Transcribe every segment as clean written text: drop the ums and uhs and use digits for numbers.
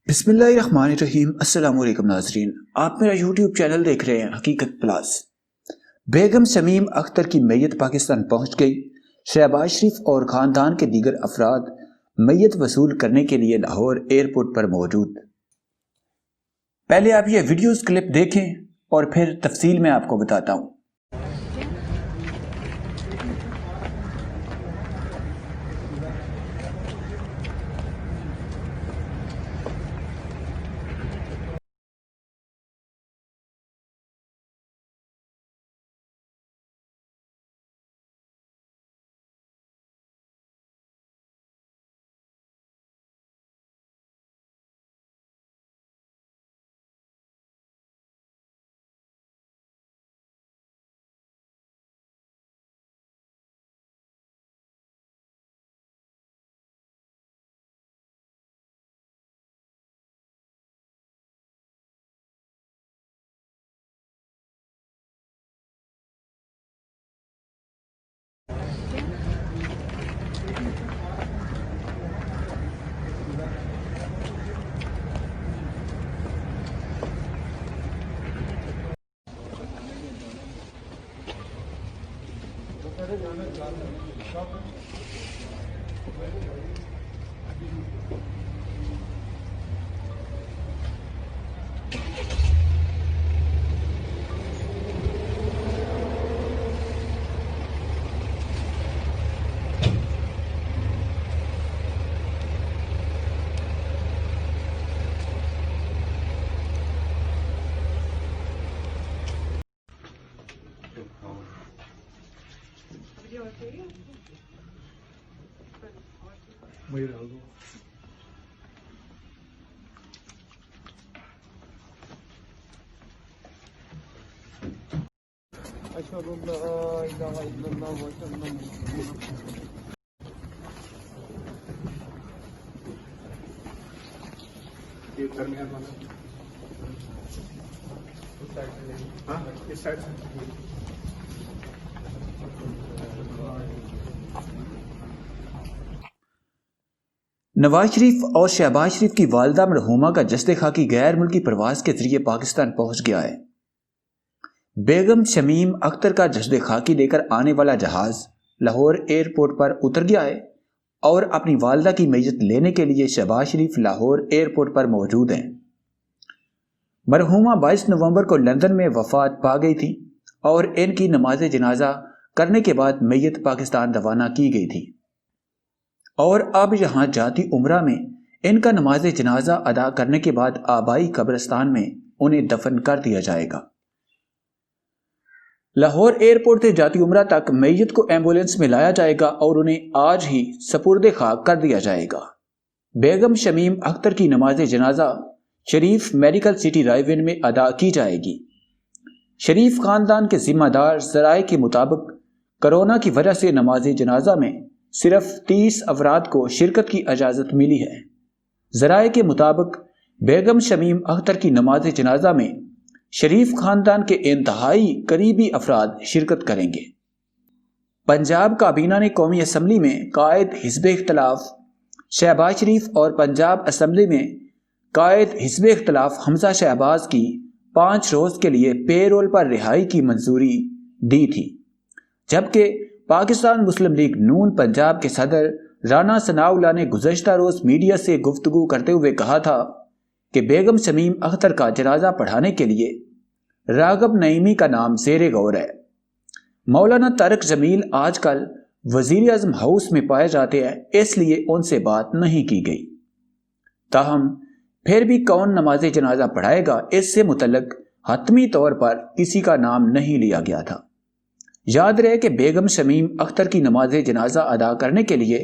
بسم اللہ الرحمن الرحیم۔ السلام علیکم ناظرین، آپ میرا یوٹیوب چینل دیکھ رہے ہیں حقیقت پلاس۔ بیگم شمیم اختر کی میت پاکستان پہنچ گئی۔ شہباز شریف اور خاندان کے دیگر افراد میت وصول کرنے کے لیے لاہور ایئرپورٹ پر موجود۔ پہلے آپ یہ ویڈیوز کلپ دیکھیں اور پھر تفصیل میں آپ کو بتاتا ہوں۔ أشهد أن لا إله إلا الله وأشهد أن محمدا رسول الله. یہ درمیان والا ہاں اس سائڈ سے نواز شریف اور شہباز شریف کی والدہ مرحومہ کا جسد خاکی غیر ملکی پرواز کے ذریعے پاکستان پہنچ گیا ہے۔ بیگم شمیم اختر کا جسد خاکی لے کر آنے والا جہاز لاہور ایئرپورٹ پر اتر گیا ہے اور اپنی والدہ کی میت لینے کے لیے شہباز شریف لاہور ایئرپورٹ پر موجود ہیں۔ مرحومہ 22 نومبر کو لندن میں وفات پا گئی تھی اور ان کی نماز جنازہ کرنے کے بعد میت پاکستان روانہ کی گئی تھی اور اب یہاں جاتی عمرہ میں ان کا نماز جنازہ ادا کرنے کے بعد آبائی قبرستان میں انہیں دفن کر دیا جائے گا۔ لاہور ایئرپورٹ سے جاتی عمرہ تک میت کو ایمبولینس میں لایا جائے گا اور انہیں آج ہی سپرد خاک کر دیا جائے گا۔ بیگم شمیم اختر کی نماز جنازہ شریف میڈیکل سٹی رائے میں ادا کی جائے گی۔ شریف خاندان کے ذمہ دار ذرائع کے مطابق کرونا کی وجہ سے نماز جنازہ میں صرف 30 افراد کو شرکت کی اجازت ملی ہے۔ ذرائع کے مطابق بیگم شمیم اختر کی نماز جنازہ میں شریف خاندان کے انتہائی قریبی افراد شرکت کریں گے۔ پنجاب کابینہ نے قومی اسمبلی میں قائد حزب اختلاف شہباز شریف اور پنجاب اسمبلی میں قائد حزب اختلاف حمزہ شہباز کی 5 روز کے لیے پے رول پر رہائی کی منظوری دی تھی، جبکہ پاکستان مسلم لیگ نون پنجاب کے صدر رانا ثناء اللہ نے گزشتہ روز میڈیا سے گفتگو کرتے ہوئے کہا تھا کہ بیگم شمیم اختر کا جنازہ پڑھانے کے لیے راغب نعیمی کا نام زیر غور ہے۔ مولانا طارق جمیل آج کل وزیر اعظم ہاؤس میں پائے جاتے ہیں، اس لیے ان سے بات نہیں کی گئی۔ تاہم پھر بھی کون نماز جنازہ پڑھائے گا، اس سے متعلق حتمی طور پر کسی کا نام نہیں لیا گیا تھا۔ یاد رہے کہ بیگم شمیم اختر کی نماز جنازہ ادا کرنے کے لیے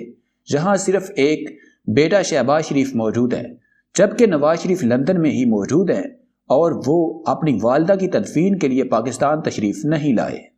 یہاں صرف ایک بیٹا شہباز شریف موجود ہے، جبکہ نواز شریف لندن میں ہی موجود ہیں اور وہ اپنی والدہ کی تدفین کے لیے پاکستان تشریف نہیں لائے۔